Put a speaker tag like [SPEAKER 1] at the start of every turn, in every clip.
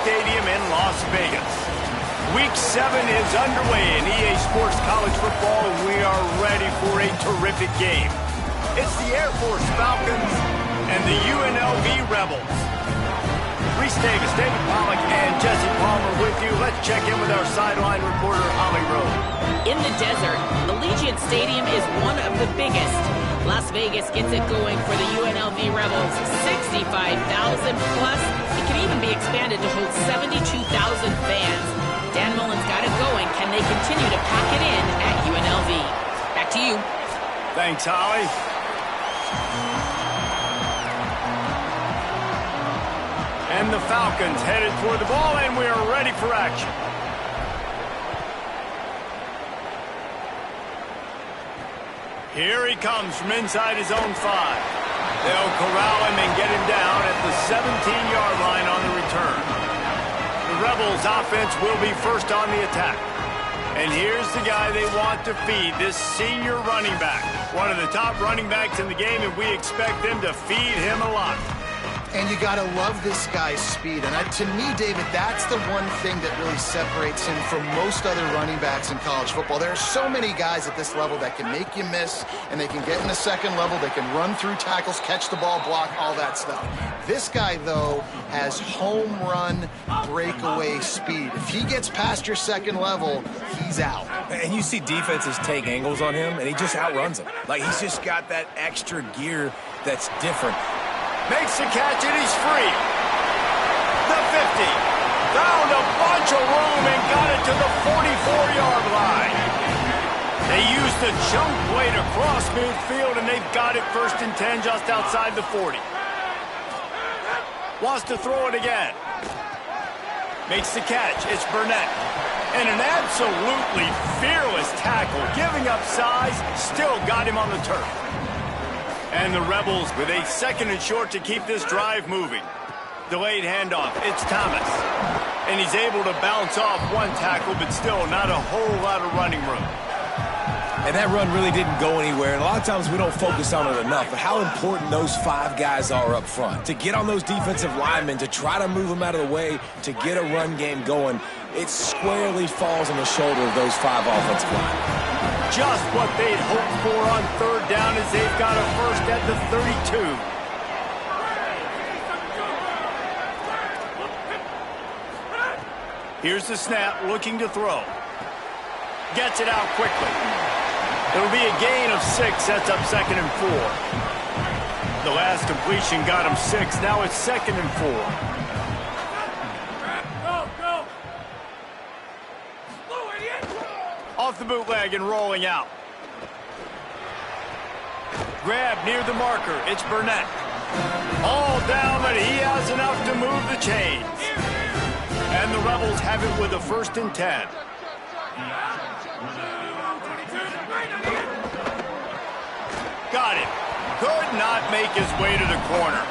[SPEAKER 1] Stadium in Las Vegas. Week 7 is underway in EA Sports College Football, and we are ready for a terrific game. It's the Air Force Falcons and the UNLV Rebels. Reese Davis, David Pollack, and Jesse Palmer with you. Let's check in with our sideline reporter, Holly Rowe.
[SPEAKER 2] In the desert, Allegiant Stadium is one of the biggest. Las Vegas gets it going for the UNLV Rebels. 65,000 plus. It can even be expanded to hold 72,000 fans. Dan Mullen's got it going. Can they continue to pack it in at UNLV? Back to you.
[SPEAKER 1] Thanks, Holly. And the Falcons headed toward the ball, and we are ready for action. Here he comes from inside his own 5. They'll corral him and get him down at the 17-yard line on the return. The Rebels' offense will be first on the attack. And here's the guy they want to feed, this senior running back. One of the top running backs in the game, and we expect them to feed him a lot.
[SPEAKER 3] And you got to love this guy's speed. And to me, David, that's the one thing that really separates him from most other running backs in college football. There are so many guys at this level that can make you miss, and they can get in the second level. They can run through tackles, catch the ball, block, all that stuff. This guy, though, has home run breakaway speed. If he gets past your second level, he's out.
[SPEAKER 4] And you see defenses take angles on him, and he just outruns them. Like, he's just got that extra gear that's different.
[SPEAKER 1] Makes the catch, and he's free. The 50. Found a bunch of room and got it to the 44-yard line. They used the chunk play to cross midfield, and they've got it 1st and 10 just outside the 40. Wants to throw it again. Makes the catch. It's Burnett. And an absolutely fearless tackle. Giving up size, still got him on the turf. And the Rebels with a 2nd and short to keep this drive moving. Delayed handoff. It's Thomas. And he's able to bounce off one tackle, but still not a whole lot of running room.
[SPEAKER 4] And that run really didn't go anywhere. And a lot of times we don't focus on it enough. But how important those 5 guys are up front. To get on those defensive linemen, to try to move them out of the way, to get a run game going, it squarely falls on the shoulder of those 5 offensive linemen.
[SPEAKER 1] Just what they'd hoped for on 3rd down as they've got a first at the 32. Here's the snap, looking to throw. Gets it out quickly. It'll be a gain of 6, sets up 2nd and 4. The last completion got him 6, now it's 2nd and 4. Off the bootleg and rolling out. Grab near the marker. It's Burnett. All down, but he has enough to move the chains. And the Rebels have it with a 1st and 10. Got it. Could not make his way to the corner.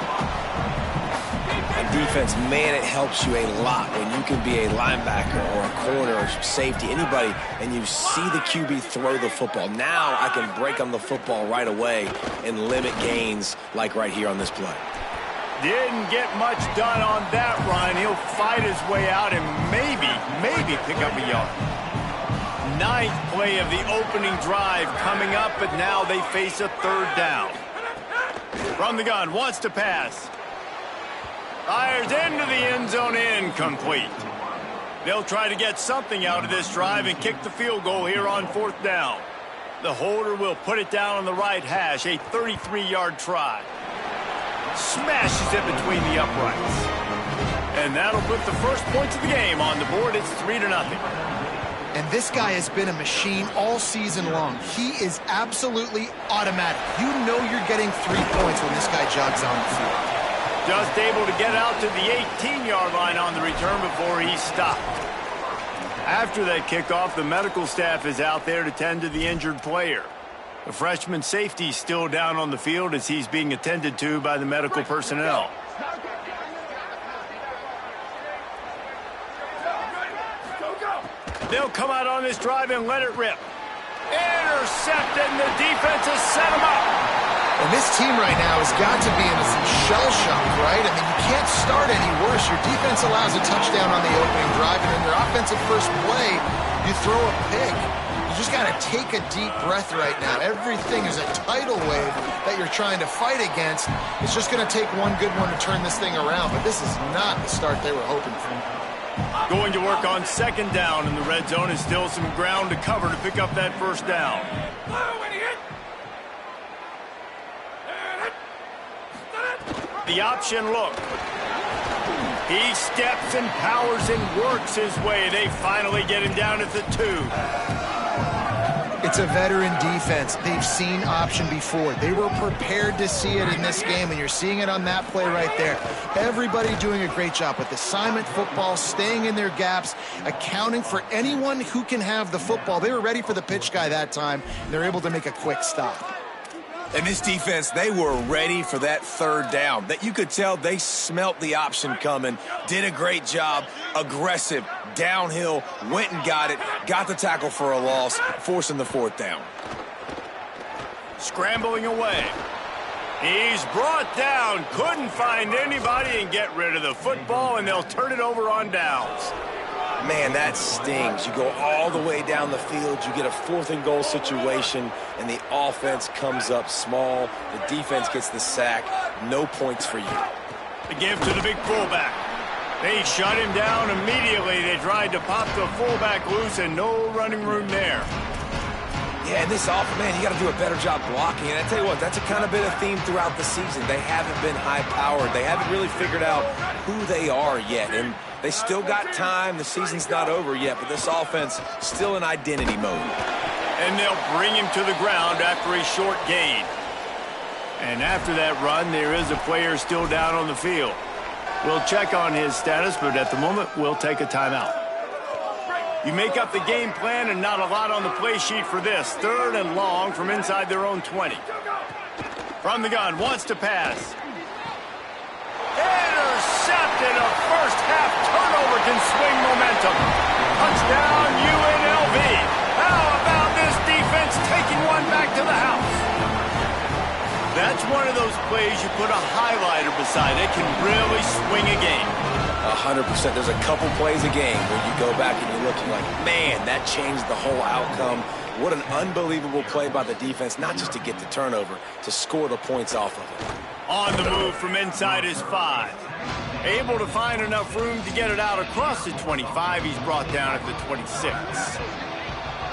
[SPEAKER 4] And defense, man, it helps you a lot when you can be a linebacker or a corner or safety, anybody, and you see the QB throw the football. Now I can break on the football right away and limit gains like right here on this play.
[SPEAKER 1] Didn't get much done on that run. He'll fight his way out and maybe pick up a yard. 9th play of the opening drive coming up, but now they face a 3rd down. From the gun, wants to pass. Fires into the end zone, incomplete. They'll try to get something out of this drive and kick the field goal here on 4th down. The holder will put it down on the right hash, a 33-yard try. Smashes it between the uprights. And that'll put the first points of the game on the board. It's 3-0.
[SPEAKER 3] And this guy has been a machine all season long. He is absolutely automatic. You know you're getting 3 points when this guy jogs on the field.
[SPEAKER 1] Just able to get out to the 18-yard line on the return before he stopped. After that kickoff, the medical staff is out there to tend to the injured player. The freshman safety is still down on the field as he's being attended to by the medical personnel. They'll come out on this drive and let it rip. Intercepted, and the defense has set him up.
[SPEAKER 4] And
[SPEAKER 3] This team right now has got to be in some shell shock, right? I mean, you can't start any worse. Your defense allows a touchdown on the opening drive, and in your offensive first play, you throw a pick. You just got to take a deep breath right now. Everything is a tidal wave that you're trying to fight against. It's just going to take one good one to turn this thing around, but this is not the start they were hoping for.
[SPEAKER 1] Going to work on second down in the red zone, is still some ground to cover to pick up that first down. The option look. He steps and powers and works his way. They finally get him down at the 2.
[SPEAKER 3] It's a veteran defense. They've seen option before. They were prepared to see it in this game, and you're seeing it on that play right there. Everybody doing a great job with assignment football, staying in their gaps, accounting for anyone who can have the football. They were ready for the pitch guy that time, and they're able to make a quick stop.
[SPEAKER 4] And this defense, they were ready for that third down. That you could tell they smelt the option coming, did a great job, aggressive, downhill, went and got it, got the tackle for a loss, forcing the fourth down.
[SPEAKER 1] Scrambling away. He's brought down, couldn't find anybody and get rid of the football, and they'll turn it over on downs.
[SPEAKER 4] Man, that stings. You go all the way down the field, you get a 4th and goal situation, and the offense comes up small. The defense gets the sack. No points for you.
[SPEAKER 1] The give to the big fullback. They shut him down immediately. They tried to pop the fullback loose, and no running room there.
[SPEAKER 4] Yeah, and this offense, man, you got to do a better job blocking. And I tell you what, that's a kind of been a theme throughout the season. They haven't been high-powered. They haven't really figured out who they are yet. And they still got time. The season's not over yet, but this offense still in identity mode.
[SPEAKER 1] And they'll bring him to the ground after a short gain. And after that run, there is a player still down on the field. We'll check on his status, but at the moment, we'll take a timeout. You make up the game plan, and not a lot on the play sheet for this. 3rd and long from inside their own 20. From the gun, wants to pass. Intercepted. A first half turnover can swing momentum. Touchdown UNLV. How about this defense taking one back to the house? That's one of those plays you put a highlighter beside. It can really swing a game.
[SPEAKER 4] 100%. There's a couple plays a game where you go back and you're looking like, man, that changed the whole outcome. What an unbelievable play by the defense, not just to get the turnover, to score the points off of it.
[SPEAKER 1] On the move from inside his 5. Able to find enough room to get it out across the 25. He's brought down at the 26.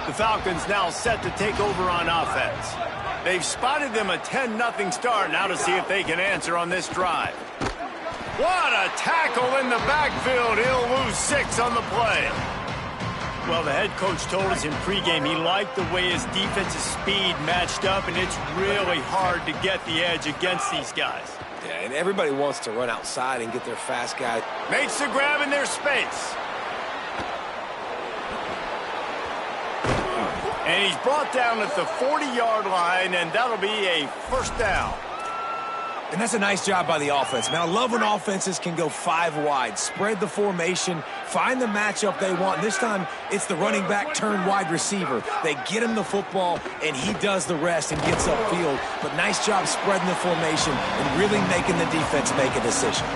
[SPEAKER 1] The Falcons now set to take over on offense. They've spotted them a 10-0 start. Now to see if they can answer on this drive. What a tackle in the backfield. He'll lose 6 on the play. Well, the head coach told us in pregame he liked the way his defensive speed matched up, and it's really hard to get the edge against these guys.
[SPEAKER 4] Yeah, and everybody wants to run outside and get their fast guy.
[SPEAKER 1] Makes the grab in their space. And he's brought down at the 40-yard line, and that'll be a first down.
[SPEAKER 4] And that's a nice job by the offense. Man, I love when offenses can go 5 wide, spread the formation, find the matchup they want. This time, it's the running back turned wide receiver. They get him the football, and he does the rest and gets upfield. But nice job spreading the formation and really making the defense make a decision.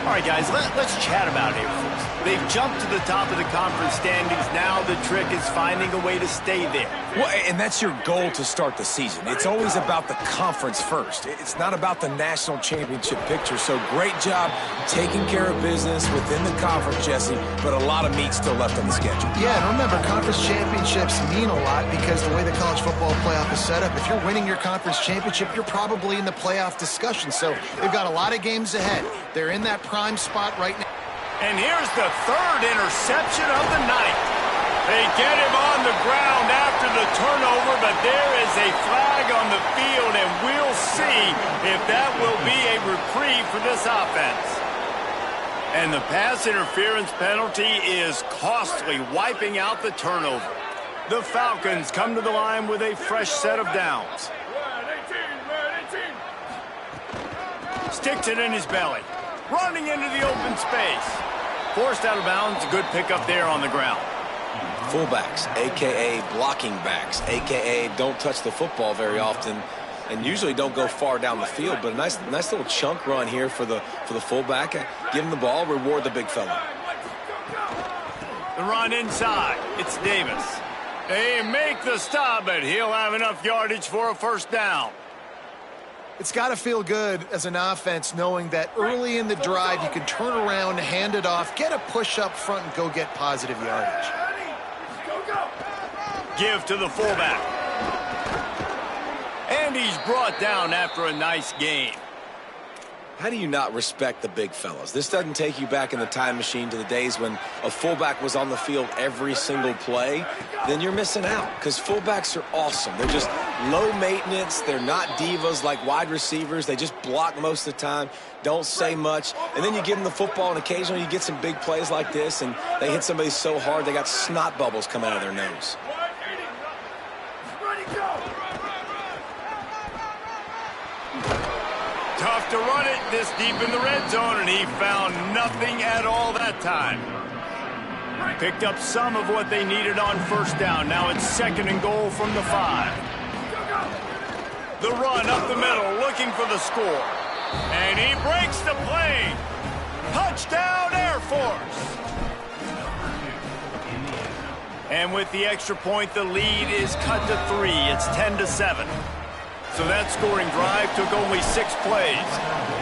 [SPEAKER 1] All right, guys, let's chat about it first. They've jumped to the top of the conference standings. Now the trick is finding a way to stay there.
[SPEAKER 4] Well, and that's your goal to start the season. It's always about the conference first. It's not about the national championship picture. So great job taking care of business within the conference, Jesse, but a lot of meat still left on the schedule.
[SPEAKER 3] Yeah, and remember, conference championships mean a lot because the way the college football playoff is set up, if you're winning your conference championship, you're probably in the playoff discussion. So they've got a lot of games ahead. They're in that prime spot right now.
[SPEAKER 1] And here's the 3rd interception of the night. They get him on the ground after the turnover, but there is a flag on the field, and we'll see if that will be a reprieve for this offense. And the pass interference penalty is costly, wiping out the turnover. The Falcons come to the line with a fresh set of downs. Sticks it in his belly. Running into the open space. Forced out of bounds, a good pickup there on the ground.
[SPEAKER 4] Fullbacks, a.k.a. blocking backs, a.k.a. don't touch the football very often. and usually don't go far down the field. But a nice little chunk run here for the fullback. Give him the ball, reward the big fella.
[SPEAKER 1] The run inside. It's Davis. They make the stop, but he'll have enough yardage for a first down.
[SPEAKER 3] It's got to feel good as an offense knowing that early in the drive you can turn around, hand it off, get a push up front, and go get positive yardage.
[SPEAKER 1] Give to the fullback. And he's brought down after a nice gain.
[SPEAKER 4] How do you not respect the big fellas? This doesn't take you back in the time machine to the days when a fullback was on the field every single play. Then you're missing out, because fullbacks are awesome. They're just low maintenance. They're not divas like wide receivers. They just block most of the time, don't say much. And then you give them the football, and occasionally you get some big plays like this, and they hit somebody so hard they got snot bubbles coming out of their nose.
[SPEAKER 1] Tough to run it this deep in the red zone, and he found nothing at all that time. Picked up some of what they needed on first down. Now it's 2nd and goal from the 5. The run up the middle, looking for the score. And he breaks the plane. Touchdown, Air Force. And with the extra point, the lead is cut to 3. It's 10-7. So that scoring drive took only 6 plays,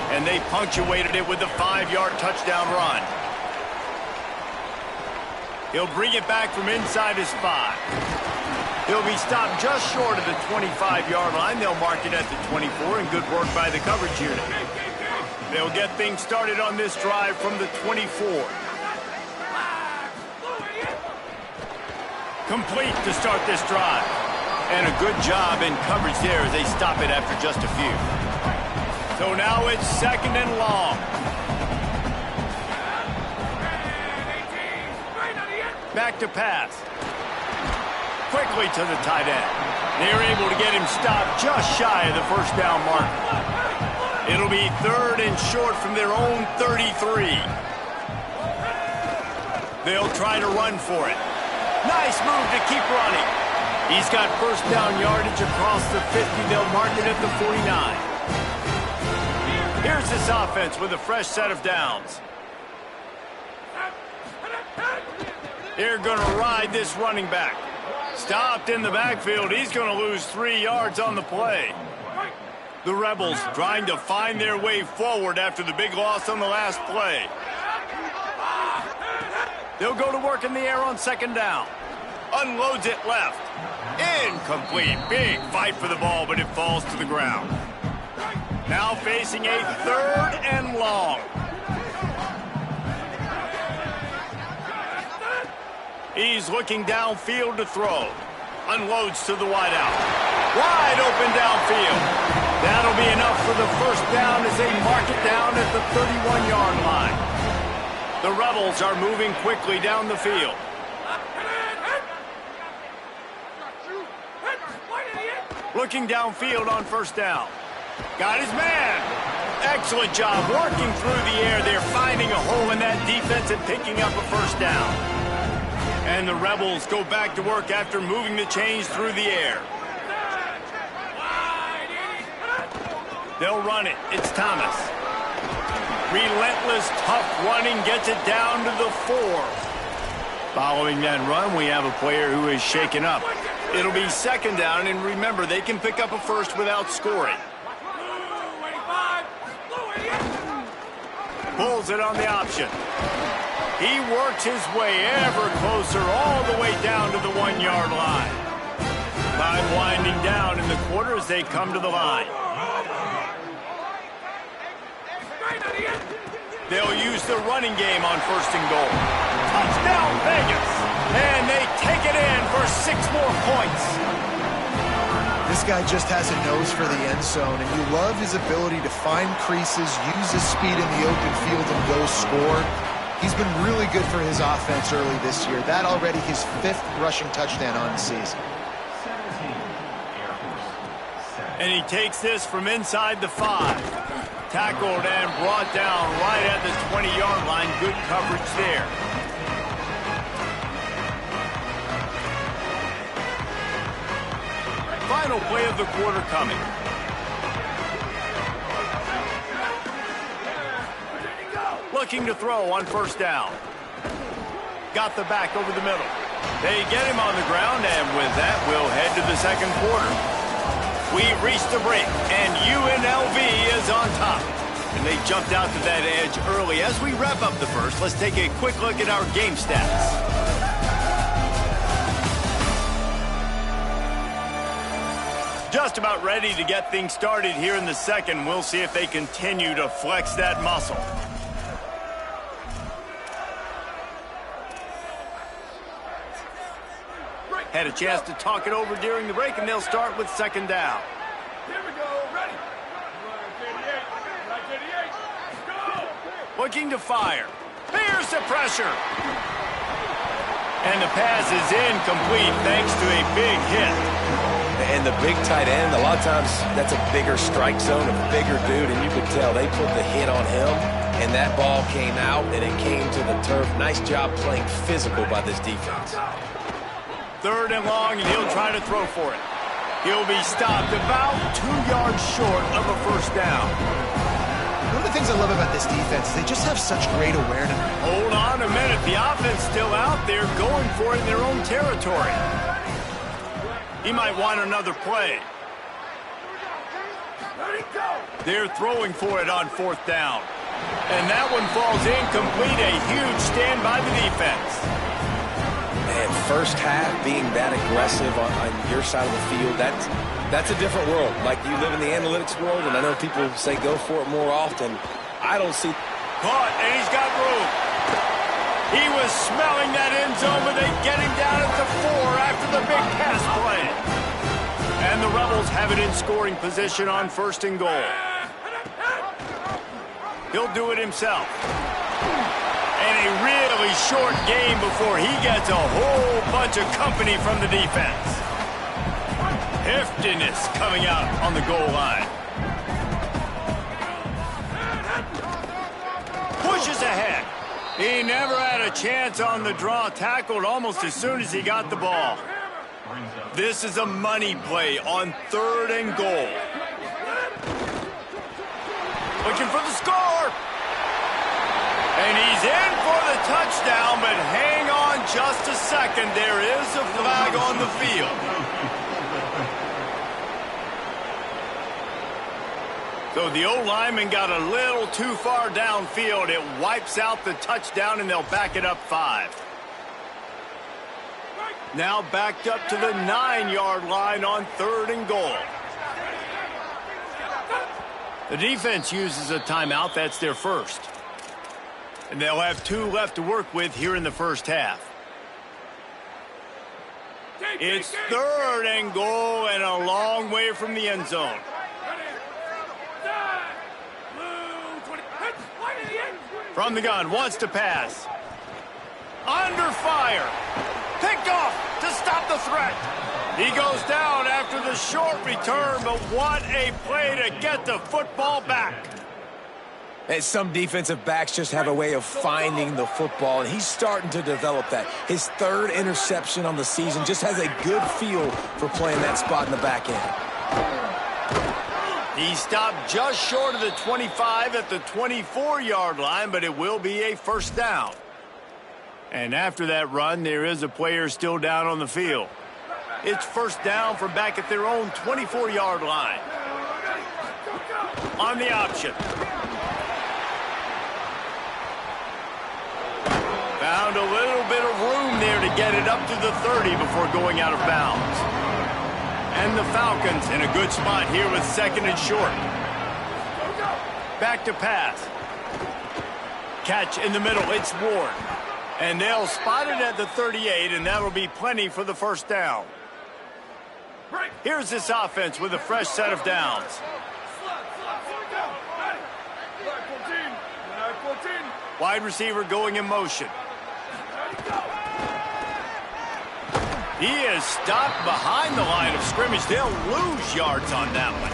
[SPEAKER 1] and they punctuated it with a 5-yard touchdown run. He'll bring it back from inside his 5. He'll be stopped just short of the 25-yard line. They'll mark it at the 24, and good work by the coverage unit. They'll get things started on this drive from the 24. Complete to start this drive. And a good job in coverage there as they stop it after just a few. So now it's 2nd and long. Back to pass. Quickly to the tight end. They're able to get him stopped just shy of the first down mark. It'll be 3rd and short from their own 33. They'll try to run for it. Nice move to keep running. He's got first down yardage across the 50. They'll mark it at the 49. Here's this offense with a fresh set of downs. They're going to ride this running back. Stopped in the backfield. He's going to lose 3 yards on the play. The Rebels trying to find their way forward after the big loss on the last play. They'll go to work in the air on 2nd down. Unloads it left. Incomplete. Big fight for the ball, but it falls to the ground. Now facing a 3rd and long. He's looking downfield to throw. Unloads to the wideout. Wide open downfield. That'll be enough for the first down as they mark it down at the 31-yard line. The Rebels are moving quickly down the field. Looking downfield on first down. Got his man. Excellent job working through the air. They're finding a hole in that defense and picking up a first down. And the Rebels go back to work after moving the chains through the air. They'll run it. It's Thomas. Relentless, tough running gets it down to the 4. Following that run, we have a player who is shaken up. It'll be 2nd down, and remember, they can pick up a first without scoring. Pulls it on the option. He works his way ever closer all the way down to the 1-yard line. Time winding down in the quarter as they come to the line. They'll use the running game on 1st and goal. Touchdown, Vegas! And they take it in for 6 more points.
[SPEAKER 3] This guy just has a nose for the end zone, and you love his ability to find creases, use his speed in the open field, and go score. He's been really good for his offense early this year. That already his 5th rushing touchdown on the season.
[SPEAKER 1] And he takes this from inside the 5. Tackled and brought down right at the 20-yard line. Good coverage there. Final play of the quarter coming. looking to throw on first down. Got the back over the middle. They get him on the ground, and with that, we'll head to the second quarter. We reached the break, and UNLV is on top. And they jumped out to that edge early. As we wrap up the first, let's take a quick look at our game stats. Just about ready to get things started here in the second. We'll see if they continue to flex that muscle. Had a chance to talk it over during the break, and they'll start with second down.
[SPEAKER 5] Here we go, ready. Go.
[SPEAKER 1] Looking to fire. Here's the pressure. And the pass is incomplete thanks to a big hit.
[SPEAKER 4] And the big tight end, a lot of times that's a bigger strike zone, a bigger dude, and you could tell they put the hit on him, and that ball came out, and it came to the turf. Nice job playing physical by this defense.
[SPEAKER 1] Third and long, and he'll try to throw for it. He'll be stopped about 2 yards short of a first down.
[SPEAKER 3] One of the things I love about this defense is they just have such great awareness.
[SPEAKER 1] Hold on a minute. The offense still out there going for it in their own territory. He might want another play. They're throwing for it on fourth down. And that one falls incomplete. A huge stand by the defense.
[SPEAKER 4] Man, first half being that aggressive on your side of the field, that's a different world. Like, you live in the analytics world, and I know people say go for it more often. I don't see...
[SPEAKER 1] Caught, and he's got room. He was smelling that end zone, but they get him down at the 4 after the big pass play. And the Rebels have it in scoring position on first and goal. He'll do it himself. And a really short game before he gets a whole bunch of company from the defense. Heftiness coming out on the goal line. Pushes ahead. He never had a chance on the draw, tackled almost as soon as he got the ball. This is a money play on third and goal. Looking for the score. And he's in for the touchdown, but hang on just a second. There is a flag on the field. So the O-lineman got a little too far downfield. It wipes out the touchdown, and they'll back it up 5. Now backed up to the 9-yard line on third and goal. The defense uses a timeout. That's their first. And they'll have 2 left to work with here in the first half. It's third and goal and a long way from the end zone. From the gun, wants to pass. Under fire. Picked off to stop the threat. He goes down after the short return, but what a play to get the football back.
[SPEAKER 4] And some defensive backs just have a way of finding the football, and he's starting to develop that. His 3rd interception on the season, just has a good feel for playing that spot in the back end.
[SPEAKER 1] He stopped just short of the 25 at the 24-yard line, but it will be a first down. And after that run, there is a player still down on the field. It's first down from back at their own 24-yard line. On the option. Found a little bit of room there to get it up to the 30 before going out of bounds. And the Falcons in a good spot here with second and short. Back to pass. Catch in the middle. It's Ward. And they'll spot it at the 38, and that'll be plenty for the first down. Here's this offense with a fresh set of downs. Wide receiver going in motion. He is stopped behind the line of scrimmage. They'll lose yards on that one.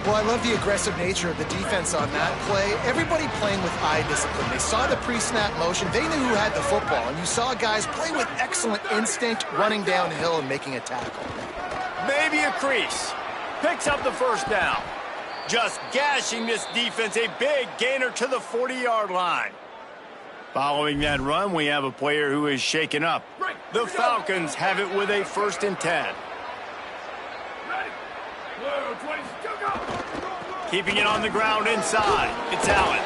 [SPEAKER 3] Well, I love the aggressive nature of the defense on that play. Everybody playing with eye discipline. They saw the pre-snap motion. They knew who had the football. And you saw guys play with excellent instinct, running downhill and making a tackle.
[SPEAKER 1] Maybe a crease. Picks up the first down. Just gashing this defense, a big gainer to the 40-yard line. Following that run, we have a player who is shaken up. The Falcons have it with a 1st and 10. Keeping it on the ground inside. It's Allen.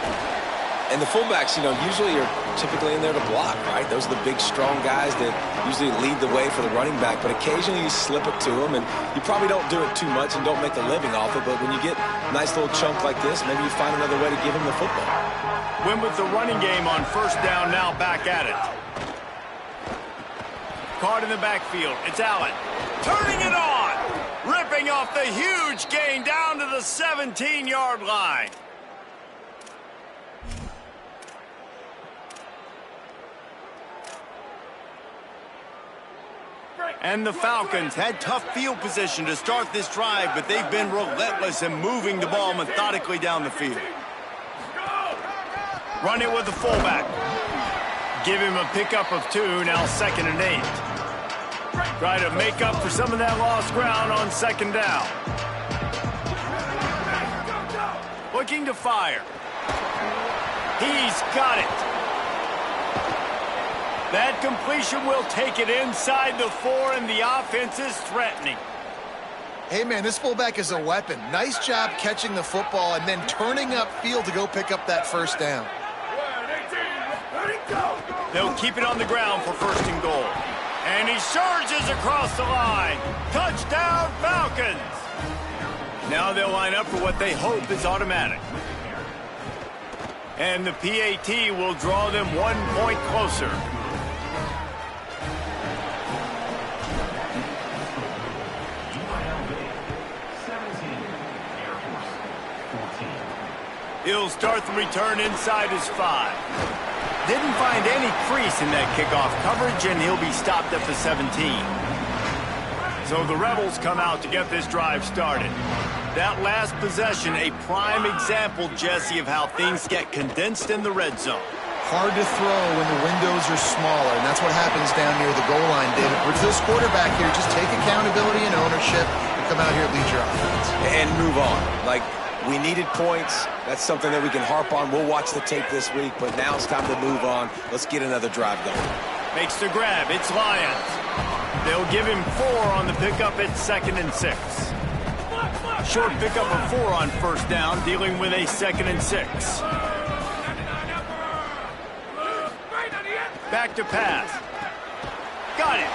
[SPEAKER 4] And the fullbacks, usually are typically in there to block, right? Those are the big, strong guys that usually lead the way for the running back. But occasionally you slip it to them, and you probably don't do it too much and don't make a living off it. But when you get a nice little chunk like this, maybe you find another way to give him the football.
[SPEAKER 1] Win with the running game on 1st down, now back at it. Caught in the backfield. It's Allen. Turning it on. Ripping off the huge gain down to the 17-yard line. And the Falcons had tough field position to start this drive, but they've been relentless in moving the ball methodically down the field. Run it with the fullback. Give him a pickup of 2, now 2nd and 8. Try to make up for some of that lost ground on 2nd down. Looking to fire. He's got it. That completion will take it inside the 4, and the offense is threatening.
[SPEAKER 3] Hey, man, this fullback is a weapon. Nice job catching the football and then turning upfield to go pick up that 1st down.
[SPEAKER 1] They'll keep it on the ground for 1st and goal. And he surges across the line. Touchdown, Falcons! Now they'll line up for what they hope is automatic. And the PAT will draw them 1 point closer. He'll start the return inside his 5. Didn't find any crease in that kickoff coverage, and he'll be stopped at the 17. So the Rebels come out to get this drive started. That last possession, a prime example, Jesse, of how things get condensed in the red zone.
[SPEAKER 3] Hard to throw when the windows are smaller, and that's what happens down near the goal line, David. With this quarterback here, just take accountability and ownership and come out here and lead your offense.
[SPEAKER 4] And move on. We needed points. That's something that we can harp on. We'll watch the tape this week, but now it's time to move on. Let's get another drive going.
[SPEAKER 1] Makes the grab. It's Lions. They'll give him 4 on the pickup at 2nd and 6. Short pickup of 4 on 1st down, dealing with a 2nd and 6. Back to pass. Got it.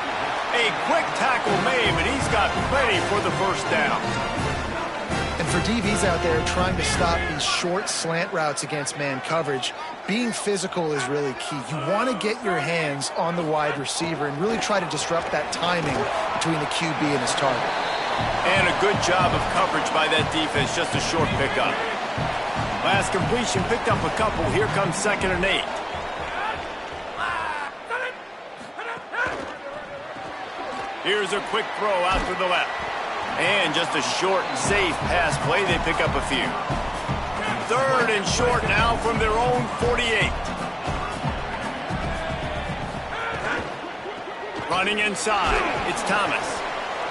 [SPEAKER 1] A quick tackle made, but he's got plenty for the 1st down.
[SPEAKER 3] And for DBs out there trying to stop these short slant routes against man coverage, being physical is really key. You want to get your hands on the wide receiver and really try to disrupt that timing between the QB and his target.
[SPEAKER 1] And a good job of coverage by that defense, just a short pickup. Last completion, picked up a couple. Here comes 2nd and 8. Here's a quick throw out to the left. And just a short, safe pass play. They pick up a few. 3rd and short now from their own 48. Running inside. It's Thomas.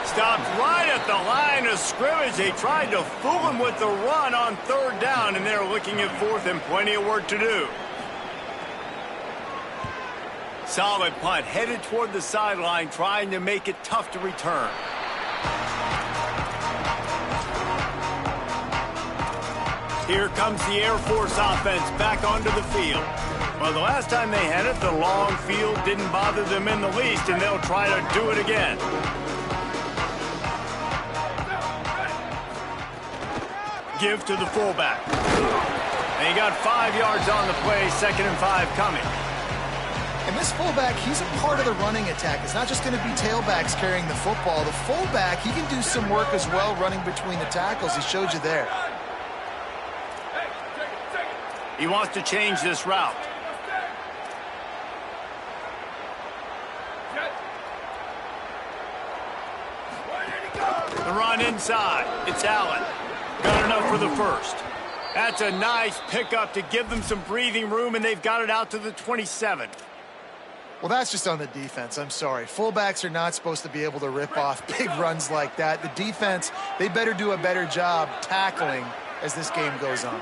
[SPEAKER 1] Stopped right at the line of scrimmage. They tried to fool him with the run on 3rd down, and they're looking at 4th and plenty of work to do. Solid punt, headed toward the sideline, trying to make it tough to return. Here comes the Air Force offense back onto the field. Well, the last time they had it, the long field didn't bother them in the least, and they'll try to do it again. Give to the fullback. And he got 5 yards on the play, 2nd and 5 coming.
[SPEAKER 3] And this fullback, he's a part of the running attack. It's not just going to be tailbacks carrying the football. The fullback, he can do some work as well running between the tackles. He showed you there.
[SPEAKER 1] He wants to change this route. The run inside. It's Allen. Got enough for the 1st. That's a nice pickup to give them some breathing room, and they've got it out to the 27.
[SPEAKER 3] Well, that's just on the defense. I'm sorry. Fullbacks are not supposed to be able to rip off big runs like that. The defense, they better do a better job tackling as this game goes on.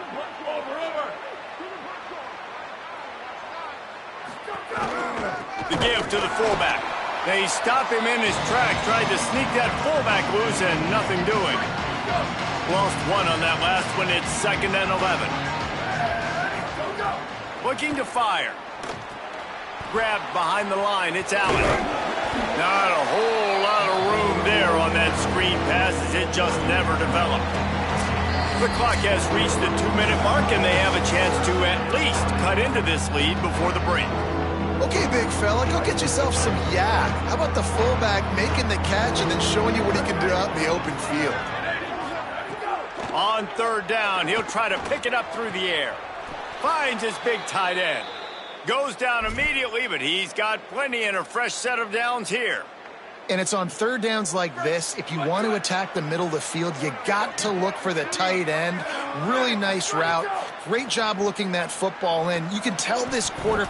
[SPEAKER 1] The give to the fullback. They stop him in his track, tried to sneak that fullback loose, and nothing doing. Lost one on that last one. It's 2nd and 11. Looking to fire. Grabbed behind the line. It's Allen. Not a whole lot of room there on that screen pass, as it just never developed. The clock has reached the 2-minute mark, and they have a chance to at least cut into this lead before the break.
[SPEAKER 3] Okay, big fella, go get yourself some yak. How about the fullback making the catch and then showing you what he can do out in the open field?
[SPEAKER 1] On 3rd down, he'll try to pick it up through the air. Finds his big tight end. Goes down immediately, but he's got plenty and a fresh set of downs here.
[SPEAKER 3] And it's on 3rd downs like this. If you want to attack the middle of the field, you got to look for the tight end. Really nice route. Great job looking that football in. You can tell this quarter.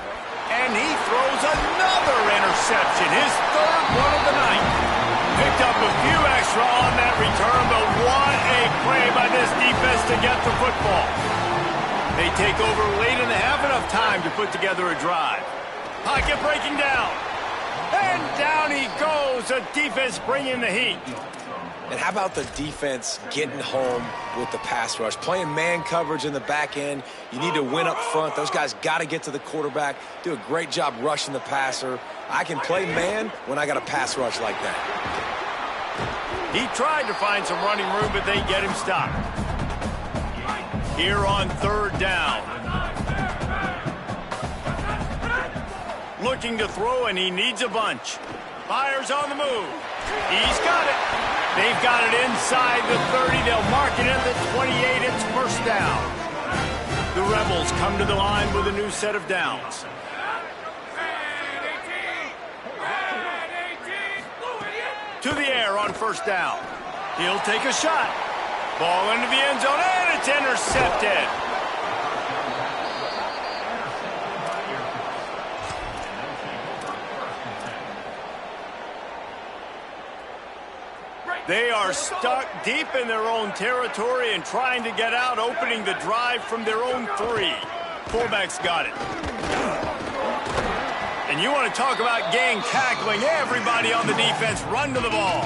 [SPEAKER 1] And he throws another interception, his 3rd one of the night. Picked up a few extra on that return, but what a play by this defense to get the football. They take over late in the half, enough time to put together a drive. Pocket breaking down. And down he goes. The defense bringing the heat.
[SPEAKER 4] And how about the defense getting home with the pass rush? Playing man coverage in the back end. You need to win up front. Those guys got to get to the quarterback. Do a great job rushing the passer. I can play man when I got a pass rush like that.
[SPEAKER 1] He tried to find some running room, but they get him stopped. Here on 3rd down. Looking to throw, and he needs a bunch. Fires on the move. He's got it. They've got it inside the 30. They'll mark it at the 28. It's 1st down. The Rebels come to the line with a new set of downs. To the air on 1st down. He'll take a shot. Ball into the end zone, and it's intercepted. They are stuck deep in their own territory and trying to get out, opening the drive from their own 3. Fullback's got it. And you want to talk about gang tackling. Everybody on the defense run to the ball.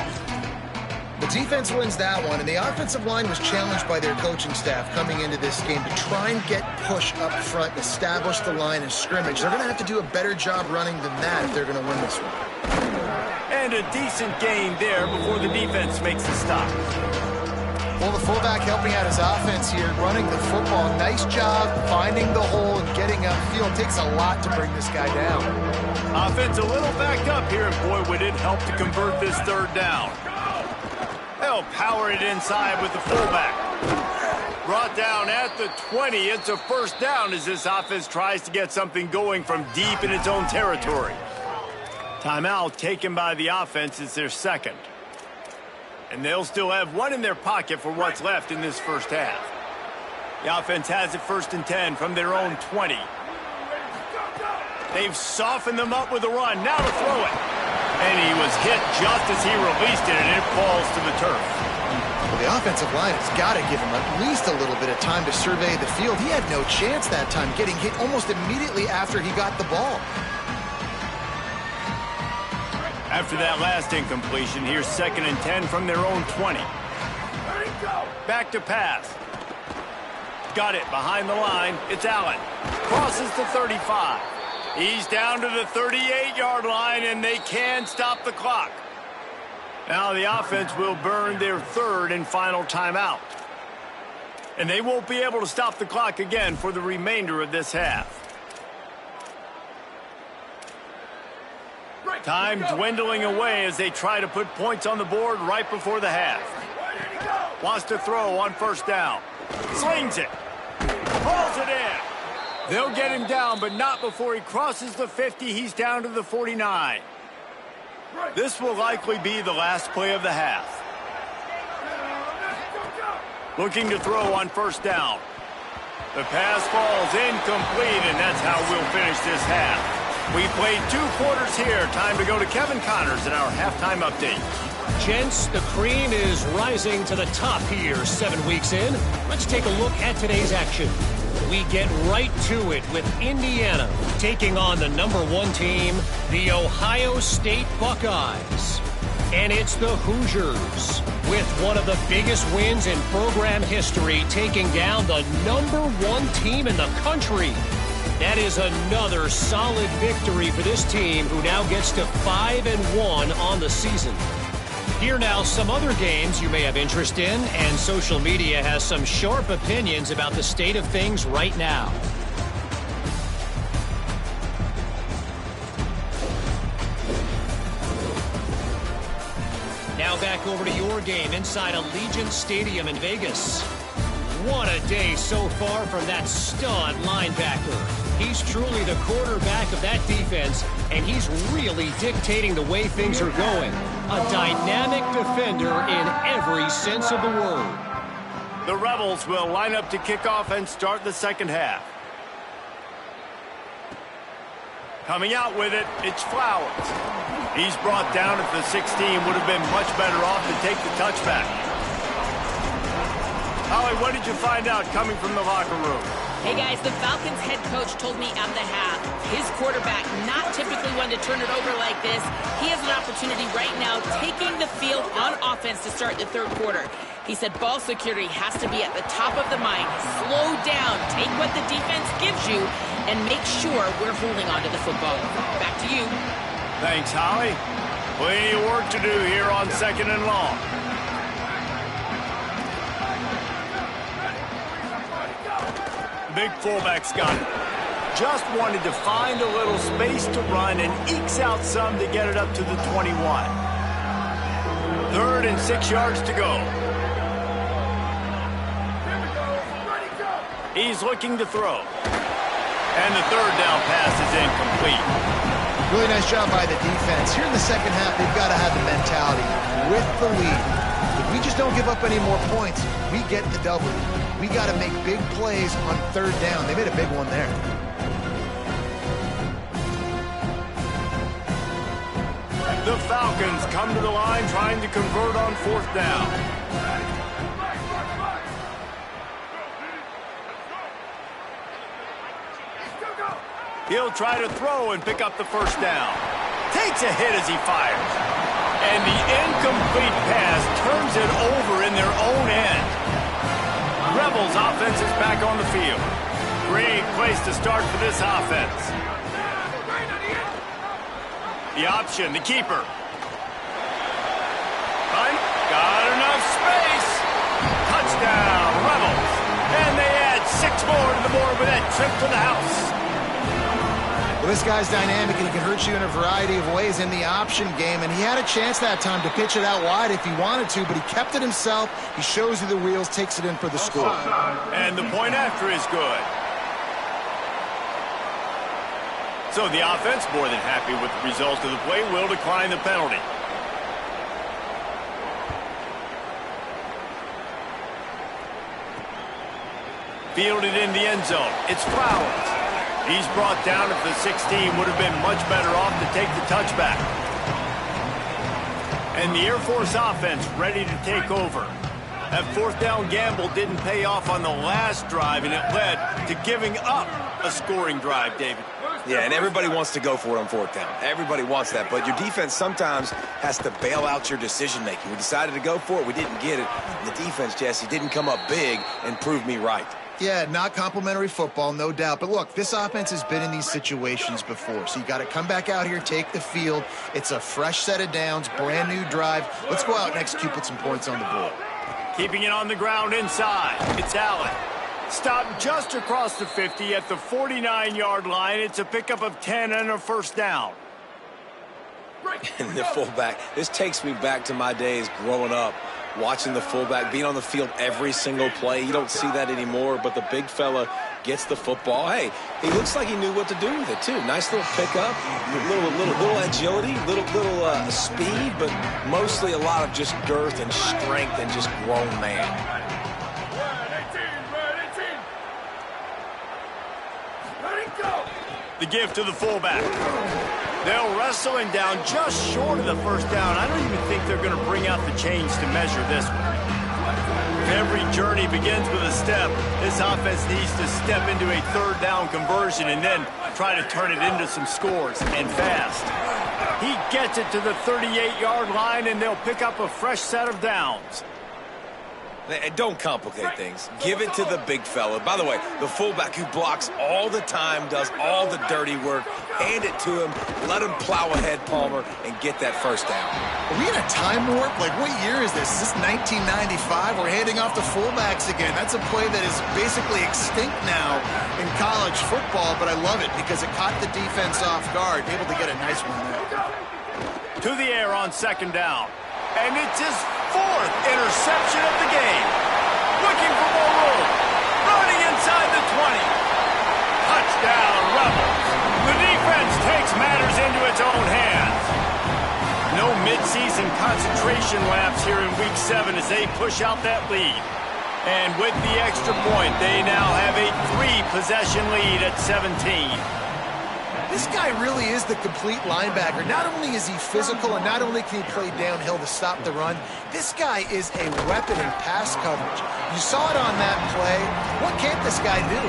[SPEAKER 3] The defense wins that one, and the offensive line was challenged by their coaching staff coming into this game to try and get push up front and establish the line of scrimmage. They're going to have to do a better job running than that if they're going to win this one.
[SPEAKER 1] And a decent gain there before the defense makes the stop.
[SPEAKER 3] Well, the fullback helping out his offense here, running the football. Nice job finding the hole and getting upfield. It takes a lot to bring this guy down.
[SPEAKER 1] Offense a little backed up here, and boy, would it help to convert this 3rd down. They'll power it inside with the fullback. Brought down at the 20. It's a 1st down as this offense tries to get something going from deep in its own territory. Timeout taken by the offense. It's their 2nd. And they'll still have one in their pocket for what's left in this 1st half. The offense has it 1st and 10 from their own 20. They've softened them up with a run. Now to throw it. And he was hit just as he released it, and it falls to the turf.
[SPEAKER 3] Well, the offensive line has got to give him at least a little bit of time to survey the field. He had no chance that time, getting hit almost immediately after he got the ball.
[SPEAKER 1] After that last incompletion, here's 2nd and 10 from their own 20. Back to pass. Got it behind the line. It's Allen. Crosses the 35. He's down to the 38-yard line, and they can stop the clock. Now the offense will burn their 3rd and final timeout. And they won't be able to stop the clock again for the remainder of this half. Time dwindling away as they try to put points on the board right before the half. Wants to throw on 1st down. Slings it. Pulls it in. They'll get him down, but not before he crosses the 50. He's down to the 49. This will likely be the last play of the half. Looking to throw on 1st down. The pass falls incomplete, and that's how we'll finish this half. We played 2 quarters here. Time to go to Kevin Connors in our halftime update.
[SPEAKER 6] Gents, the cream is rising to the top here 7 weeks in. Let's take a look at today's action. We get right to it with Indiana taking on the #1 team, the Ohio State Buckeyes. And it's the Hoosiers with one of the biggest wins in program history, taking down the #1 team in the country. That is another solid victory for this team, who now gets to 5-1 on the season. Here now, some other games you may have interest in, and social media has some sharp opinions about the state of things right now. Now back over to your game inside Allegiant Stadium in Vegas. What a day so far from that stud linebacker. He's truly the quarterback of that defense, and he's really dictating the way things are going. A dynamic defender in every sense of the word.
[SPEAKER 1] The Rebels will line up to kick off and start the second half. Coming out with it, it's Flowers. He's brought down at the 16, would have been much better off to take the touchback. Holly, what did you find out coming from the locker room?
[SPEAKER 2] Hey guys, the Falcons head coach told me at the half, his quarterback not typically one to turn it over like this. He has an opportunity right now taking the field on offense to start the third quarter. He said ball security has to be at the top of the mind. Slow down, take what the defense gives you, and make sure we're holding on to the football. Back to you.
[SPEAKER 1] Thanks, Holly. Plenty of work to do here on 2nd and long. Big fullback's got it. Just wanted to find a little space to run and ekes out some to get it up to the 21. 3rd and 6 yards to go. He's looking to throw. And the 3rd down pass is incomplete.
[SPEAKER 3] Really nice job by the defense. Here in the second half, they've got to have the mentality with the lead. If we just don't give up any more points, we get the W. We got to make big plays on 3rd down. They made a big one there.
[SPEAKER 1] The Falcons come to the line trying to convert on 4th down. He'll try to throw and pick up the 1st down. Takes a hit as he fires. And the incomplete pass turns it over in their own end. Rebels offense is back on the field. Great place to start for this offense. The option, the keeper. Hunt, got enough space. Touchdown, Rebels. And they add 6 more to the board with that trip to the house.
[SPEAKER 3] Well, this guy's dynamic, and he can hurt you in a variety of ways in the option game, and he had a chance that time to pitch it out wide if he wanted to, but he kept it himself. He shows you the wheels, takes it in for the score.
[SPEAKER 1] And the point after is good. So the offense, more than happy with the result of the play, will decline the penalty. Fielded in the end zone. It's Flowers. He's brought down at the 16. Would have been much better off to take the touchback. And the Air Force offense ready to take over. That 4th down gamble didn't pay off on the last drive, and it led to giving up a scoring drive, David.
[SPEAKER 4] Yeah, and everybody wants to go for it on 4th down. Everybody wants that, but your defense sometimes has to bail out your decision-making. We decided to go for it. We didn't get it. And the defense, Jesse, didn't come up big and prove me right.
[SPEAKER 3] Yeah, not complimentary football, no doubt. But look, this offense has been in these situations before. So you got to come back out here, take the field. It's a fresh set of downs, brand new drive. Let's go out and execute, put some points on the board.
[SPEAKER 1] Keeping it on the ground inside. It's Allen. Stopped just across the 50 at the 49-yard line. It's a pickup of 10 and a 1st down.
[SPEAKER 4] And the fullback, this takes me back to my days growing up, watching the fullback being on the field every single play. You don't see that anymore, but the big fella gets the football. Hey, he looks like he knew what to do with it too. Nice little pickup, little agility, little speed, but mostly a lot of just girth and strength and just grown man.
[SPEAKER 1] The give to the fullback. They'll wrestle him down just short of the first down. I don't even think they're going to bring out the chains to measure this one. Every journey begins with a step. This offense needs to step into a third down conversion and then try to turn it into some scores, and fast. He gets it to the 38-yard line, and they'll pick up a fresh set of downs.
[SPEAKER 4] And don't complicate things. Give it to the big fella. By the way, the fullback who blocks all the time, does all the dirty work. Hand it to him. Let him plow ahead, Palmer, and get that first down.
[SPEAKER 3] Are we in a time warp? Like, what year is this? Is this 1995? We're handing off to fullbacks again. That's a play that is basically extinct now in college football, but I love it because it caught the defense off guard. Able to get a nice one there.
[SPEAKER 1] To the air on second down. And it's his fourth interception of the game. Looking for more room. Running inside the 20. Touchdown, Rebels. The defense takes matters into its own hands. No midseason concentration lapse here in Week 7 as they push out that lead. And with the extra point, they now have a 3-possession lead at 17.
[SPEAKER 3] This guy really is the complete linebacker. Not only is he physical and not only can he play downhill to stop the run, this guy is a weapon in pass coverage. You saw it on that play. What can't this guy do?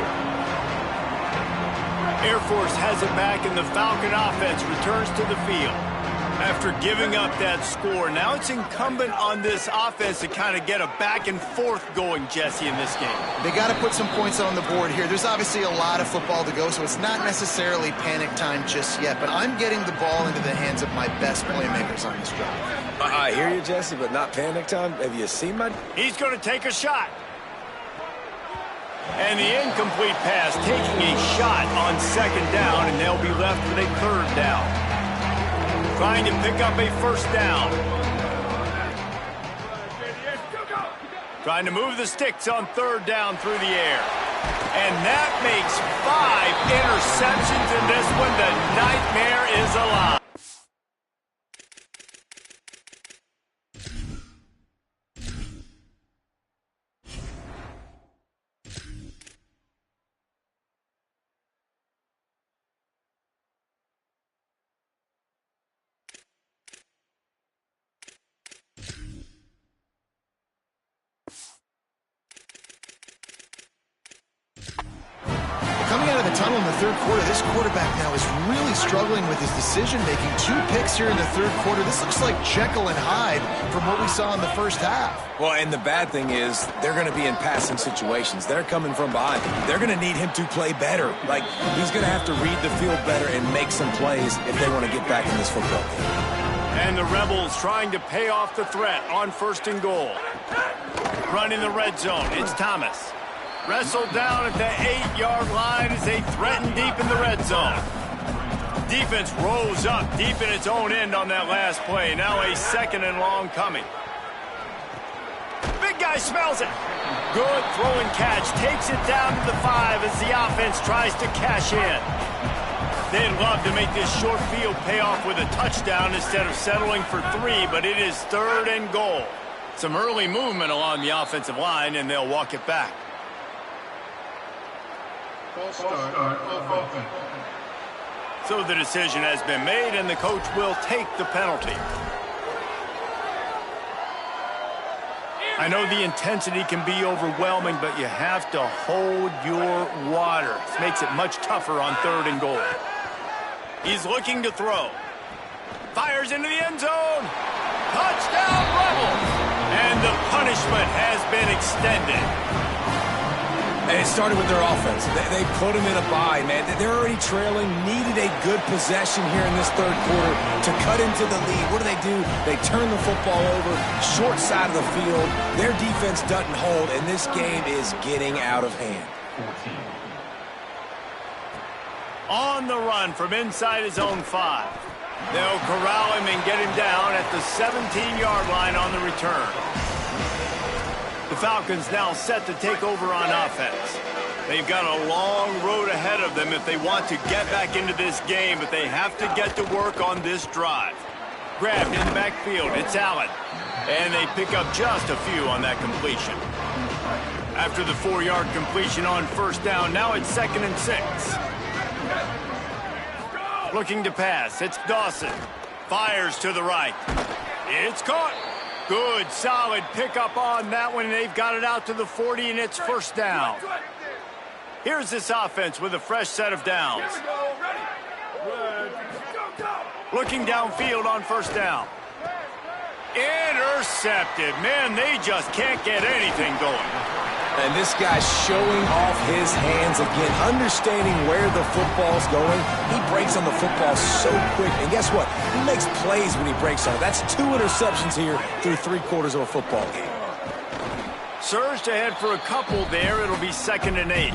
[SPEAKER 1] Air Force has it back and the Falcon offense returns to the field. After giving up that score, now it's incumbent on this offense to kind of get a back and forth going, Jesse, in this game.
[SPEAKER 3] They got to put some points on the board here. There's obviously a lot of football to go, so it's not necessarily panic time just yet, but I'm getting the ball into the hands of my best playmakers on this drive.
[SPEAKER 4] I hear you, Jesse, but not panic time. Have you seen my...
[SPEAKER 1] He's going to take a shot. And the incomplete pass taking a shot on second down, and they'll be left with a third down. Trying to pick up a first down. Trying to move the sticks on third down through the air. And that makes 5 interceptions in this one. The nightmare is alive.
[SPEAKER 3] Coming out of the tunnel in the third quarter, this quarterback now is really struggling with his decision-making. 2 picks here in the third quarter. This looks like Jekyll and Hyde from what we saw in the first half.
[SPEAKER 4] Well, and the bad thing is they're going to be in passing situations. They're coming from behind. They're going to need him to play better. Like, he's going to have to read the field better and make some plays if they want to get back in this football game.
[SPEAKER 1] And the Rebels trying to pay off the threat on first and goal. Running the red zone. It's Thomas. Wrestled down at the 8-yard line as they threaten deep in the red zone. Defense rose up deep in its own end on that last play. Now a second and long coming. Big guy smells it. Good throw and catch. Takes it down to the 5 as the offense tries to cash in. They'd love to make this short field pay off with a touchdown instead of settling for 3, but it is third and goal. Some early movement along the offensive line, and they'll walk it back. So the decision has been made, and the coach will take the penalty. I know the intensity can be overwhelming, but you have to hold your water. This makes it much tougher on third and goal. He's looking to throw. Fires into the end zone. Touchdown, Rebels! And the punishment has been extended.
[SPEAKER 4] And it started with their offense. They put him in a bye, man. They're already trailing, needed a good possession here in this third quarter to cut into the lead. What do? They turn the football over, short side of the field. Their defense doesn't hold, and this game is getting out of hand.
[SPEAKER 5] 14.
[SPEAKER 1] On the run from inside his own 5. They'll corral him and get him down at the 17-yard line on the return. The Falcons now set to take over on offense. They've got a long road ahead of them if they want to get back into this game, but they have to get to work on this drive. Grabbed in the backfield, it's Allen. And they pick up just a few on that completion. After the 4-yard completion on first down, now it's 2nd and 6. Looking to pass. It's Dawson. Fires to the right. It's caught. Good, solid pickup on that one, and they've got it out to the 40, and it's first down. Here's this offense with a fresh set of downs. Looking downfield on first down. Intercepted. Man, they just can't get anything going.
[SPEAKER 4] And this guy's showing off his hands again, understanding where the football's going. He breaks on the football so quick, and guess what? He makes plays when he breaks on it. That's 2 interceptions here through 3/4 of a football game.
[SPEAKER 1] Surged ahead for a couple there. It'll be 2nd and 8.